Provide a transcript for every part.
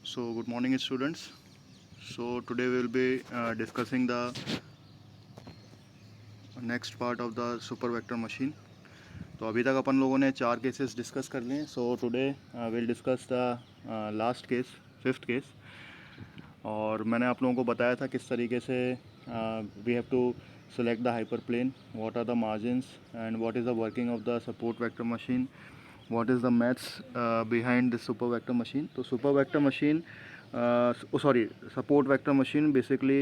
So good morning students. So today we will be discussing the next part of the super vector machine. तो अभी तक अपन लोगों ने 4 cases discuss कर लिए. So today will discuss the last case, fifth case. और मैंने आप लोगों को बताया था किस तरीके से we have to select the hyperplane, what are the margins and what is the working of the support vector machine, what is the maths behind the super vector machine. तो super vector machine support vector machine basically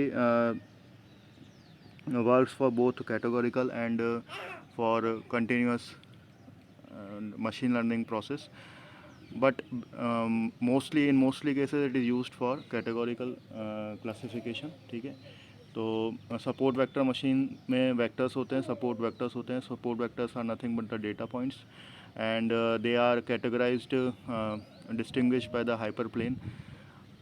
works for both categorical and for continuous machine learning process, but mostly cases it is used for categorical classification. ठीक है. तो support vector machine में vectors होते हैं, support vectors होते हैं. Support vectors are nothing but the data points and they are categorized distinguished by the hyperplane.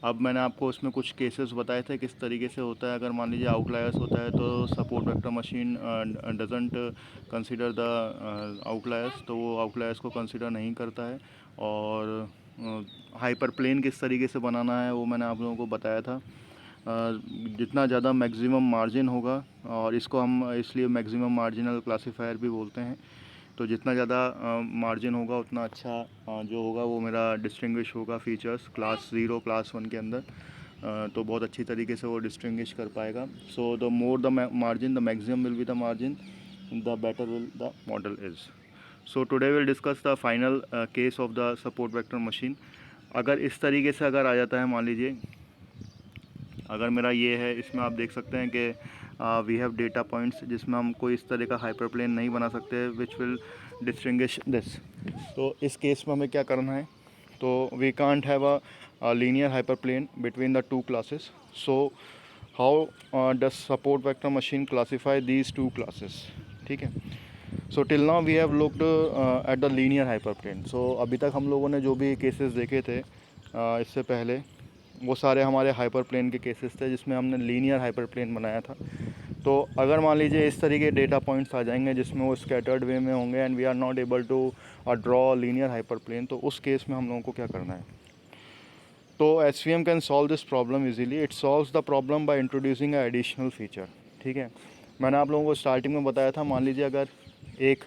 अब मैंने आपको इसमें कुछ केसेस बताए थे किस तरीके से होता है. अगर मान लीजिए आउटलायर्स होता है तो support vector machine doesn't consider the outliers, तो वो आउटलायर्स को कंसीडर नहीं करता है. और हाइपर प्लेन किस तरीके से बनाना है वो मैंने आप लोगों को बताया था. जितना ज़्यादा मैक्सिमम मार्जिन होगा, और इसको हम इसलिए मैक्सिमम मार्जिनल क्लासीफायर भी बोलते हैं. तो जितना ज़्यादा मार्जिन होगा उतना अच्छा जो होगा वो मेरा डिस्टिंग्विश होगा फीचर्स क्लास 0 क्लास 1 के अंदर. तो बहुत अच्छी तरीके से वो डिस्टिंग्विश कर पाएगा. So the more the margin, the maximum will be the margin, the better will the model is. So today will discuss the final case of the support vector machine. अगर इस तरीके से अगर आ जाता है, मान लीजिए अगर मेरा ये है, इसमें आप देख सकते हैं कि वी हैव डेटा पॉइंट्स जिसमें हम कोई इस तरह का हाइपर प्लेन नहीं बना सकते विच विल डिस्टिंग्विश दिस. तो इस केस में हमें क्या करना है, तो we can't have a linear hyperplane between the two classes. So how does support vector machine classify these two classes. ठीक है. So till now we have looked at the linear hyperplane. सो अभी तक हम लोगों ने जो भी केसेस देखे थे इससे पहले, वो सारे हमारे हाइपर प्लेन के केसेस थे जिसमें हमने लीनियर हाइपर प्लेन बनाया था. तो अगर मान लीजिए इस तरीके डेटा पॉइंट्स आ जाएंगे जिसमें वो स्कैटर्ड वे में होंगे and we are not able to draw linear hyperplane, तो उस केस में हम लोगों को क्या करना है. तो SVM can solve this problem easily. It solves the problem by introducing a additional feature. ठीक है. मैंने आप लोगों को स्टार्टिंग में बताया था, मान लीजिए अगर एक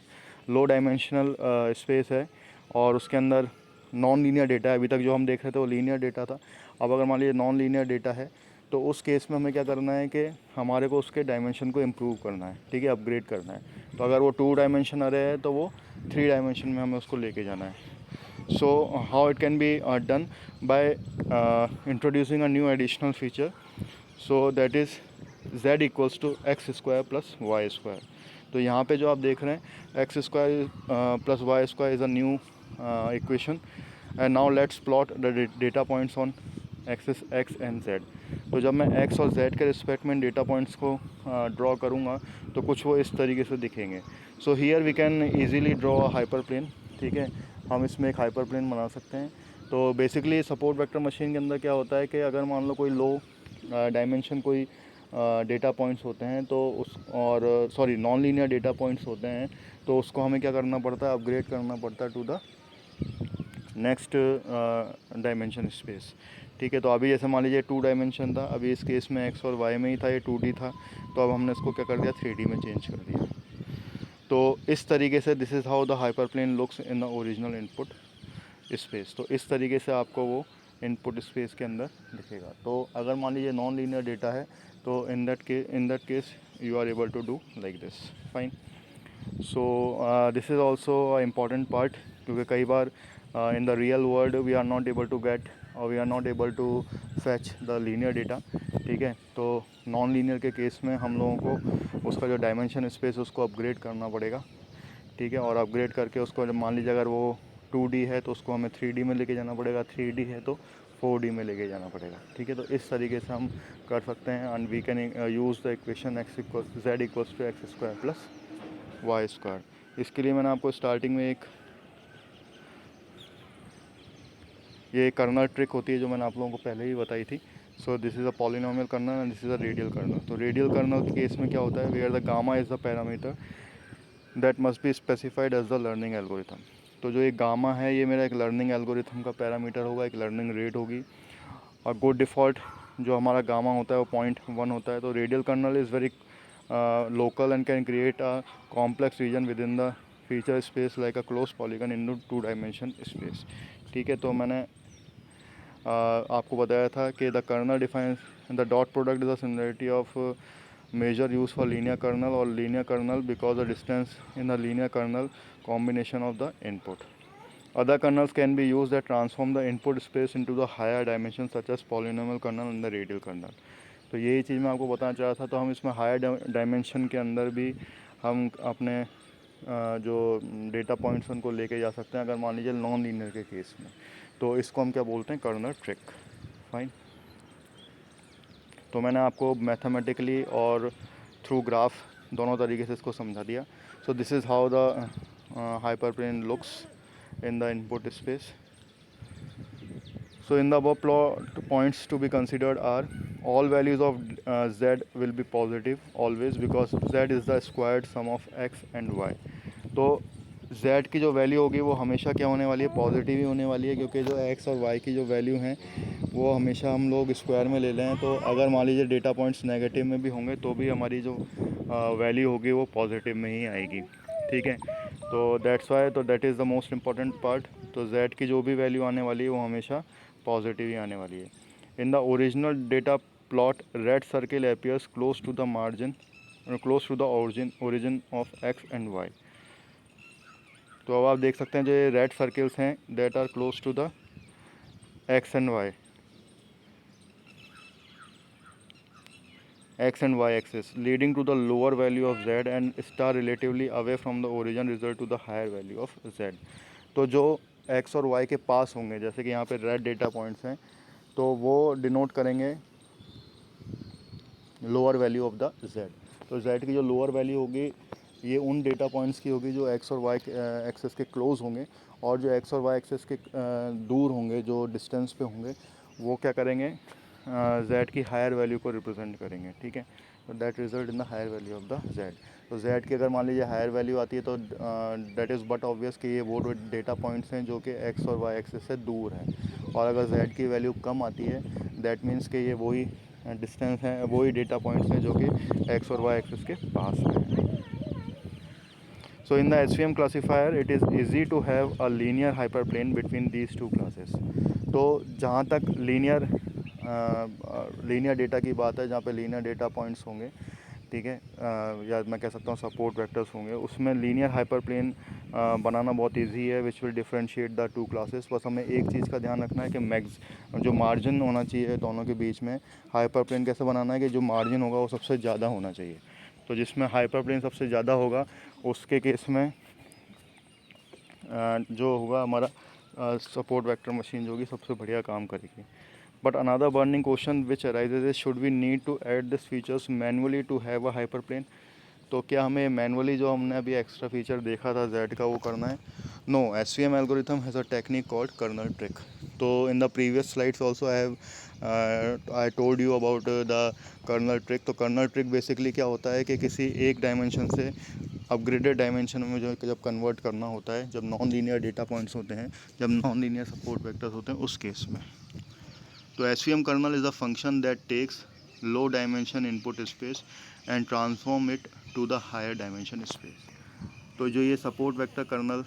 लो डायमेंशनल स्पेस है और उसके अंदर नॉन लीनियर डेटा है. अभी तक जो हम देख रहे थे वो लीनियर डेटा था. अब अगर मान लीजिए नॉन लीनियर डेटा है तो उस केस में हमें क्या करना है कि हमारे को उसके डायमेंशन को इम्प्रूव करना है. ठीक है, अपग्रेड करना है. तो अगर वो 2 डायमेंशन अरे है तो वो 3 डायमेंशन में हमें उसको लेके जाना है. So how it can be done by introducing a new additional feature. So that is z equals to x square plus y square. तो यहाँ पे जो आप देख रहे हैं x square plus y square is a new equation. And now let's plot the data points on axis x and z. तो जब मैं x और z के रिस्पेक्ट में डेटा पॉइंट्स को ड्रॉ करूँगा तो कुछ वो इस तरीके से दिखेंगे. So here we can easily draw a hyperplane. ठीक है, हम इसमें एक हाइपर प्लेन बना सकते हैं. तो बेसिकली सपोर्ट वेक्टर मशीन के अंदर क्या होता है कि अगर मान लो कोई लो डायमेंशन कोई डेटा पॉइंट्स होते हैं तो उस और sorry non linear data points होते हैं, तो उसको हमें क्या करना पड़ता है, अपग्रेड करना पड़ता है to the next dimension space. ठीक है. तो अभी जैसे मान लीजिए 2 डायमेंशन था, अभी इस केस में x और y में ही था, ये 2D था, तो अब हमने इसको क्या कर दिया, 3D में चेंज कर दिया. तो इस तरीके से this is how the hyperplane looks in the original input space. तो इस तरीके से आपको वो इनपुट स्पेस के अंदर दिखेगा. तो अगर मान लीजिए नॉन लीनियर डेटा है तो in that case you are able to do like this. Fine. So this is also a important part, क्योंकि कई बार in the real world we are not able to get or we are not able to fetch the linear data. ठीक है. तो non linear के case में हम लोगों को उसका जो डायमेंशन स्पेस उसको अपग्रेड करना पड़ेगा. ठीक है. और अपग्रेड करके उसको जब मान लीजिए अगर वो 2D है तो उसको हमें 3D में लेके जाना पड़ेगा, 3D है तो 4D में लेके जाना पड़ेगा. ठीक है. तो इस तरीके से हम कर सकते हैं. And we can use the equation z equals to x square plus y square. इसके लिए मैंने आपको स्टार्टिंग में ये कर्नल ट्रिक होती है जो मैंने आप लोगों को पहले ही बताई थी. So this is a polynomial kernel and this is a radial kernel. तो रेडियल कर्नल के केस में क्या होता है, where the gamma is the parameter that must be specified as the learning algorithm. तो जो एक गामा है ये मेरा एक लर्निंग एल्गोरिथम का पैरामीटर होगा, एक लर्निंग रेट होगी. और गुड डिफ़ॉल्ट जो हमारा गामा होता है वो 0.1 होता है। तो radial kernel is very local and can create a complex region within the feature space like a close polygon in two dimension space. ठीक है, तो मैंने आपको बताया था कि the kernel defines the dot product is the similarity of measure use for linear kernel और linear kernel because the distance in the linear kernel combination of the input. Other kernels can be used that transform the input space into the higher dimensions such as polynomial kernel and the radial kernel. तो यही चीज़ मैं आपको बताना चाह रहा था। तो हम इसमें हायर डायमेंशन के अंदर भी हम अपने जो डेटा पॉइंट्स उनको लेके जा सकते हैं अगर मान लीजिए नॉन लीनियर के केस में। तो इसको हम क्या बोलते हैं, कर्नल ट्रिक। फाइन। तो मैंने आपको मैथमेटिकली और थ्रू ग्राफ दोनों तरीके से इसको समझा दिया। सो this is how the hyperplane looks in the input space. So in the above plot, points to be considered are all values of z will be positive always because z is the squared sum of x and y. तो z की जो value होगी वो हमेशा क्या होने वाली है, पॉजिटिव ही होने वाली है, क्योंकि जो x और y की जो वैल्यू हैं वो हमेशा हम लोग स्क्वायर में ले लें। तो अगर मान लीजिए डेटा पॉइंट्स नेगेटिव में भी होंगे तो भी हमारी जो वैल्यू होगी वो पॉजिटिव में ही आएगी। ठीक है, तो दैट्स वाई, तो that is the most important part. तो z की जो भी वैल्यू आने वाली है वो हमेशा पॉजिटिव ही आने वाली है। In the original data plot red circle appears close to the margin, close to the origin of x and y। तो अब आप देख सकते हैं जो ये रेड सर्किल्स हैं that are close to the x and y, x and y axis, leading to the lower value of z and star relatively away from the origin result to the higher value of z। तो जो x और y के पास होंगे, जैसे कि यहाँ पे red data points हैं, तो वो डिनोट करेंगे lower value of the z। तो z की जो लोअर वैल्यू होगी ये उन डेटा पॉइंट्स की होगी जो x और y एक्सेस के क्लोज होंगे, और जो x और y एक्सेस के दूर होंगे, जो डिस्टेंस पे होंगे, वो क्या करेंगे, z की हायर वैल्यू को रिप्रेजेंट करेंगे। ठीक है, तो that result in the higher value of the z। तो z की अगर मान लीजिए हायर वैल्यू आती है तो दैट इज़ बट ऑब्वियस कि ये वो डेटा पॉइंट्स हैं जो कि x और y एक्सेस से दूर हैं, और अगर z की वैल्यू कम आती है दैट मीन्स कि ये वही डिस्टेंस है, वही डेटा पॉइंट्स हैं जो कि x और y एक्सिस के पास हैं। So in the SVM classifier it is easy to have a linear hyperplane between these two classes. तो जहाँ तक लीनियर डेटा की बात है, जहाँ पे लीनियर डेटा पॉइंट्स होंगे, ठीक है, या मैं कह सकता हूँ सपोर्ट वेक्टर्स होंगे, उसमें लीनियर हाइपरप्लेन बनाना बहुत इजी है, which will differentiate the two classes. बस हमें एक चीज़ का ध्यान रखना है कि जो मार्जिन होना चाहिए दोनों के बीच में, हाइपरप्लेन कैसे बनाना है कि जो मार्जिन होगा वो सबसे ज़्यादा होना चाहिए। तो जिसमें हाइपरप्लेन सबसे ज़्यादा होगा उसके केस में जो होगा हमारा सपोर्ट वेक्टर मशीन जो होगी सबसे बढ़िया काम करेगी। But another burning question which arises is should we need to add these features manually to have a hyperplane? तो क्या हमें मैनुअली जो हमने अभी एक्स्ट्रा फीचर देखा था Z का वो करना है? No, SVM algorithm has a technique called kernel trick. तो in the previous slides also I told you about the kernel trick. तो kernel trick basically क्या होता है कि किसी एक डायमेंशन से अपग्रेडेड डायमेंशन में जो जब कन्वर्ट करना होता है, जब नॉन लीनियर डेटा पॉइंट्स होते हैं, जब नॉन लीनियर सपोर्ट वेक्टर्स होते हैं, उस केस में। तो SVM kernel is a function that takes low dimension input space and transform it to the higher dimension space. तो जो ये सपोर्ट वेक्टर कर्नल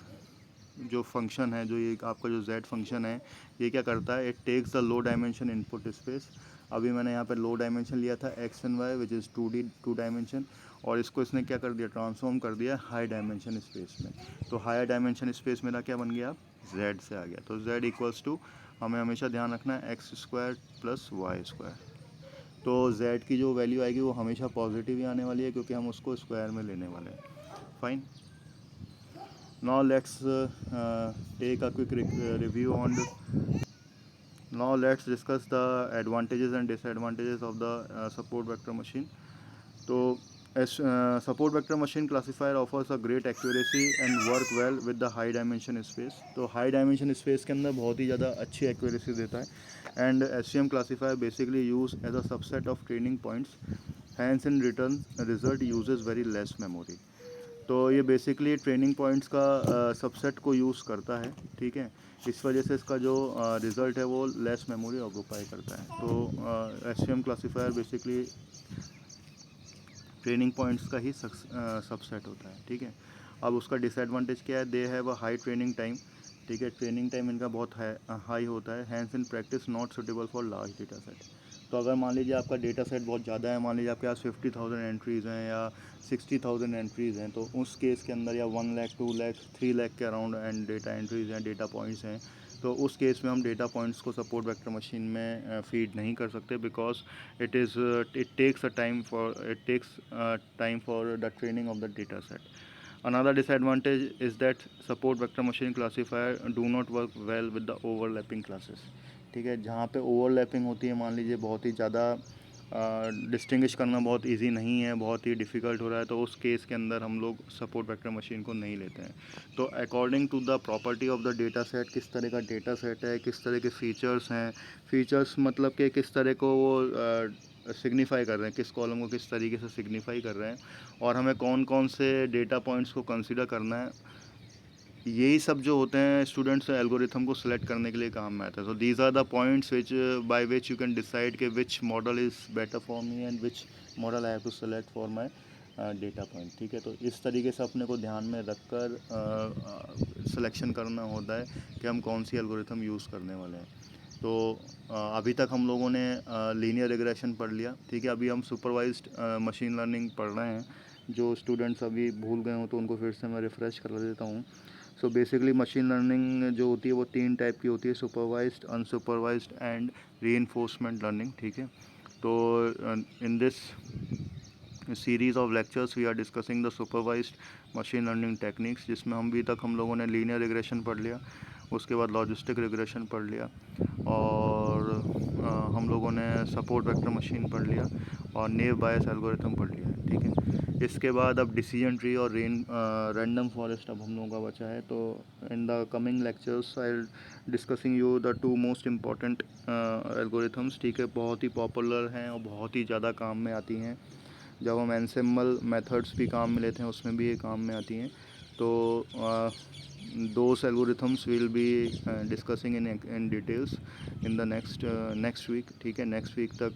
जो फंक्शन है, जो ये आपका जो Z फंक्शन है, ये क्या करता है, it takes the low dimension input space. अभी मैंने यहाँ पे लो डायमेंशन लिया था x and y which is 2D 2 dimension, और इसको इसने क्या कर दिया, ट्रांसफॉर्म कर दिया हाई डायमेंशन स्पेस में। तो हायर डायमेंशन स्पेस मेरा क्या बन गया, Z से आ गया। तो Z इक्वल्स टू, हमें हमेशा ध्यान रखना है, x square plus y square. तो Z की जो वैल्यू आएगी वो हमेशा पॉजिटिव ही आने वाली है, क्योंकि हम उसको स्क्वायर में लेने वाले हैं। Fine. Now let's take a quick review on now let's discuss the advantages and disadvantages of the support vector machine. So as support vector machine classifier offers a great accuracy and work well with the high dimension space. तो high dimension space के अंदर बहुत ही ज़्यादा अच्छी accuracy देता है, and SVM classifier basically used as a subset of training points, hence in return result uses very less memory. तो ये बेसिकली ट्रेनिंग पॉइंट्स का सबसेट को यूज़ करता है, ठीक है। इस वजह से इसका जो रिज़ल्ट है वो लेस मेमोरी ऑक्यूपाई करता है। तो SVM classifier basically training points का ही सबसेट होता है, ठीक है। अब उसका डिसएडवांटेज क्या है, they have a high training time, ठीक है। ट्रेनिंग टाइम इनका बहुत हाई होता है, hence in practice not suitable for large data set. तो अगर मान लीजिए आपका डेटा सेट बहुत ज़्यादा है, मान लीजिए आपके पास 50,000 एंट्रीज़ हैं या 60,000 एंट्रीज़ हैं, तो उस केस के अंदर या 1 लाख 2 लाख 3 लाख के अराउंड एंड डेटा एंट्रीज़ हैं, डेटा पॉइंट्स हैं, तो उस केस में हम डेटा पॉइंट्स को सपोर्ट वेक्टर मशीन में फीड नहीं कर सकते, because it takes time for the training of the data set. Another disadvantage is that support vector machine classifier do not work well with the overlapping classes, ठीक है। जहाँ पे overlapping होती है, मान लीजिए बहुत ही ज़्यादा डिस्टिंग्विश करना बहुत इजी नहीं है, बहुत ही डिफ़िकल्ट हो रहा है, तो उस केस के अंदर हम लोग सपोर्ट वेक्टर मशीन को नहीं लेते हैं। तो according to the property of the data set, किस तरह का डेटा सेट है, किस तरह के फ़ीचर्स हैं, फ़ीचर्स मतलब कि किस तरह को वो सिग्निफाई कर रहे हैं, किस कॉलम को किस तरीके से सिग्निफाई कर रहे हैं, और हमें कौन कौन से डेटा पॉइंट्स को कंसिडर करना है, यही सब जो होते हैं स्टूडेंट्स एल्गोरिथम को सिलेक्ट करने के लिए काम में आता है। So these are the points which by which you can decide कि which model is better for me and which model I have to select for my data point, ठीक है। तो इस तरीके से अपने को ध्यान में रखकर सिलेक्शन करना होता है कि हम कौन सी एल्गोरिथम यूज़ करने वाले हैं। तो अभी तक हम लोगों ने लीनियर रिग्रेशन पढ़ लिया, ठीक है। अभी हम सुपरवाइज्ड मशीन लर्निंग पढ़ रहे हैं। जो स्टूडेंट्स अभी भूल गए हो तो उनको फिर से मैं रिफ़्रेश करवा देता हूँ। सो बेसिकली मशीन लर्निंग जो होती है वो 3 टाइप की होती है, supervised, unsupervised and reinforcement learning, ठीक है। तो in this series of lectures we are discussing the supervised machine learning techniques, जिसमें अभी तक हम लोगों ने लीनियर रिग्रेशन पढ़ लिया, उसके बाद लॉजिस्टिक रिग्रेशन पढ़ लिया, और हम लोगों ने सपोर्ट वेक्टर मशीन पढ़ लिया, और नेव बायस एल्गोरिथम पढ़ लिया है, ठीक है। इसके बाद अब डिसीजन ट्री और रैंडम फॉरेस्ट अब हम लोगों का बचा है। तो इन the coming lectures I discussing you the 2 most important algorithms, ठीक है। बहुत ही पॉपुलर हैं और बहुत ही ज़्यादा काम में आती हैं। जब हम एनसेम्बल मेथड्स भी काम में लेते हैं उसमें भी ये काम में आती हैं। तो those algorithms will be discussing in details in the next week, ठीक है। नेक्स्ट वीक तक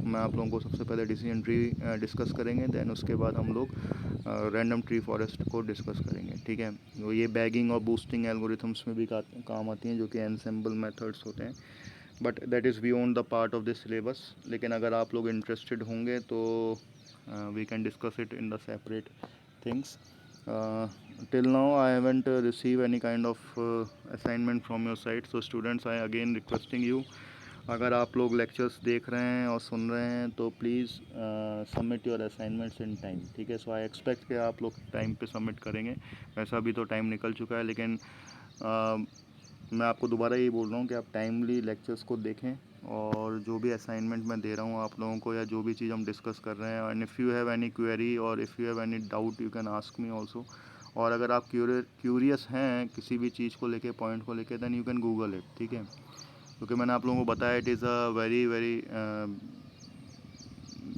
मैं आप लोगों को सबसे पहले डिसीजन ट्री डिस्कस करेंगे, देन उसके बाद हम लोग रैंडम ट्री फॉरेस्ट को डिस्कस करेंगे, ठीक है। वो ये बैगिंग और बूस्टिंग एल्गोरिथम्स में भी काम आती हैं, जो कि एनसेम्बल मेथड्स होते हैं, but that is beyond the part of this syllabus. लेकिन अगर आप लोग इंटरेस्टेड होंगे तो we can discuss it in the separate things. Till now I haven't received any kind of assignment from your side, so students I again requesting you, अगर आप लोग lectures देख रहे हैं और सुन रहे हैं तो please submit your assignments in time, ठीक है। सो आई एक्सपेक्ट कि आप लोग टाइम पे सबमिट करेंगे। वैसा भी तो टाइम निकल चुका है, लेकिन मैं आपको दोबारा यही बोल रहा हूँ कि आप टाइमली लेक्चर्स को देखें, और जो भी असाइनमेंट मैं दे रहा हूँ आप लोगों को, या जो भी चीज़ हम डिस्कस कर रहे हैं, and if you have any query और if you have any doubt you can ask me also. और अगर आप क्यूरियस हैं किसी भी चीज़ को लेके, पॉइंट को लेके, then you can Google it, ठीक है। क्योंकि मैंने आप लोगों को बताया it is a very very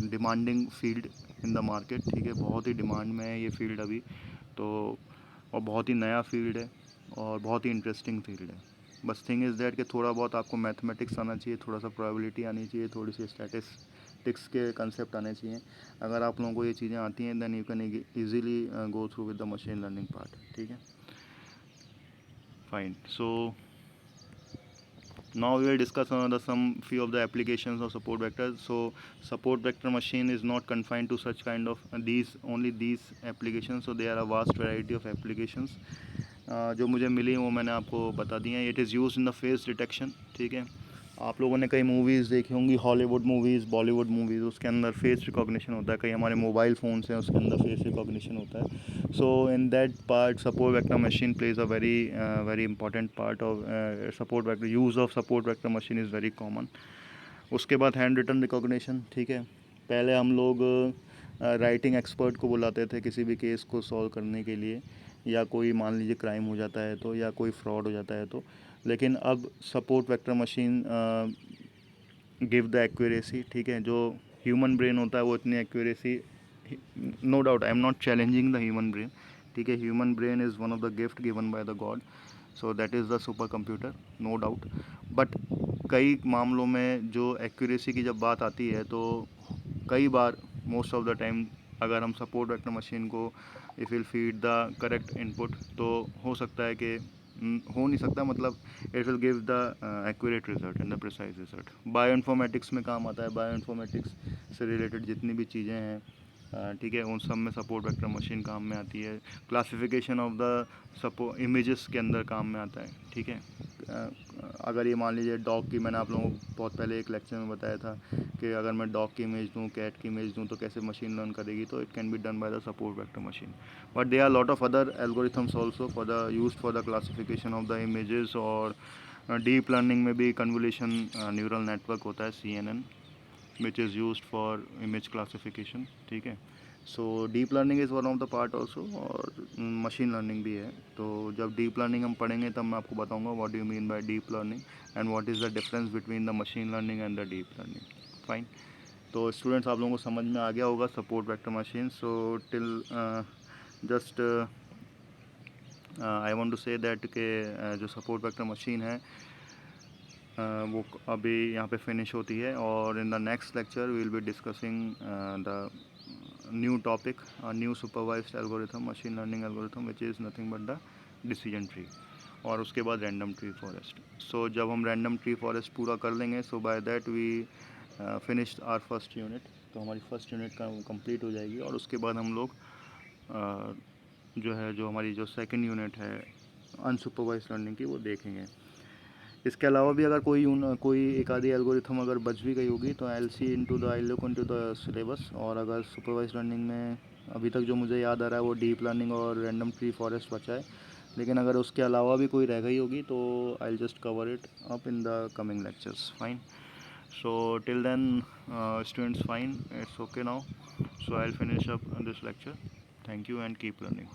demanding field in the market, ठीक है। बहुत ही डिमांड में है ये फील्ड अभी तो, और बहुत ही नया फील्ड है और बहुत ही इंटरेस्टिंग फील्ड है। बस थिंग इज़ दैट कि थोड़ा बहुत आपको मैथमेटिक्स आना चाहिए, थोड़ा सा प्रोबेबिलिटी आनी चाहिए, थोड़ी सी स्टैटिस्टिक्स के कंसेप्ट आने चाहिए। अगर आप लोगों को ये चीज़ें आती हैं then you can easily go through with the machine learning part, ठीक है। Fine, so now we will discuss some few of the applications of support vectors. So support vector machine is not confined to such kind of these applications, so there are a vast variety of applications जो मुझे मिली वो मैंने आपको बता दी हैं। It is use in the face detection, ठीक है। आप लोगों ने कई मूवीज़ देखी होंगी, हॉलीवुड मूवीज़, बॉलीवुड मूवीज़, उसके अंदर फेस रिकॉग्निशन होता है। कई हमारे मोबाइल फ़ोन्स हैं उसके अंदर फेस रिकॉग्निशन होता है। So in that part support vector machine plays a very important part of support vector. Use of support vector machine is very common. उसके बाद हैंड रिटन रिकॉग्निशन, ठीक है। पहले हम लोग राइटिंग एक्सपर्ट को बुलाते थे किसी भी केस को सॉल्व करने के लिए, या कोई मान लीजिए क्राइम हो जाता है तो, या कोई फ्रॉड हो जाता है तो, लेकिन अब support vector machine give the accuracy, ठीक है। जो ह्यूमन ब्रेन होता है वो इतनी accuracy, no doubt I am not challenging the human brain, ठीक है, human brain is one of the gift given by the god, so that is the super computer, no doubt. But कई मामलों में जो एक्यूरेसी की जब बात आती है तो कई बार, मोस्ट ऑफ द टाइम, अगर हम सपोर्ट वेक्टर मशीन को if will feed the correct input, तो हो सकता है कि हो नहीं सकता, मतलब it will give the accurate result and the precise result. Bio informatics में काम आता है, बायो इन्फॉर्मेटिक्स से रिलेटेड जितनी भी चीज़ें हैं, ठीक है, उन सब में सपोर्ट वेक्टर मशीन काम में आती है। क्लासिफिकेशन ऑफ द इमेजेस के अंदर काम में आता है, ठीक है। अगर ये मान लीजिए डॉग की, मैंने आप लोगों को बहुत पहले एक लेक्चर में बताया था कि अगर मैं डॉग की इमेज दूँ, कैट की इमेज दूँ, तो कैसे मशीन लर्न करेगी, तो it can be done by the support vector machine. But they are lot of other algorithms also for the use for the classification of the images, और deep learning में भी convolution neural network होता है, CNN, which is used for image classification, ठीक है। So deep learning is one of the part also, और machine learning भी है। तो जब डीप लर्निंग हम पढ़ेंगे तब मैं आपको बताऊंगा what do you mean by deep learning and what is the difference between the machine learning and the deep learning. Fine. तो स्टूडेंट्स, आप लोगों को समझ में आ गया होगा support vector machine. So till just I want to say that के जो सपोर्ट वेक्टर मशीन है वो अभी यहाँ पे फिनिश होती है, और in the next lecture we will be discussing the new topic, new supervised algorithm, machine learning algorithm, which is nothing but the decision tree, और उसके बाद रैंडम ट्री फॉरेस्ट। सो जब हम रैंडम ट्री फॉरेस्ट पूरा कर लेंगे, so by that we finish our first unit, तो हमारी फर्स्ट यूनिट का कंप्लीट हो जाएगी, और उसके बाद हम लोग जो है, जो हमारी जो सेकंड यूनिट है अनसुपरवाइज्ड लर्निंग की, वो देखेंगे। इसके अलावा भी अगर कोई एक आधी एल्गोरिथम अगर बच भी गई होगी, तो I look into the syllabus, और अगर सुपरवाइज्ड लर्निंग में अभी तक जो मुझे याद आ रहा है वो डीप लर्निंग और रैंडम ट्री फॉरेस्ट बचा है, लेकिन अगर उसके अलावा भी कोई रह गई होगी तो I just cover it up in the coming lectures. Fine. So till then students, fine, it's okay now, so I'll finish up this lecture. Thank you and keep learning.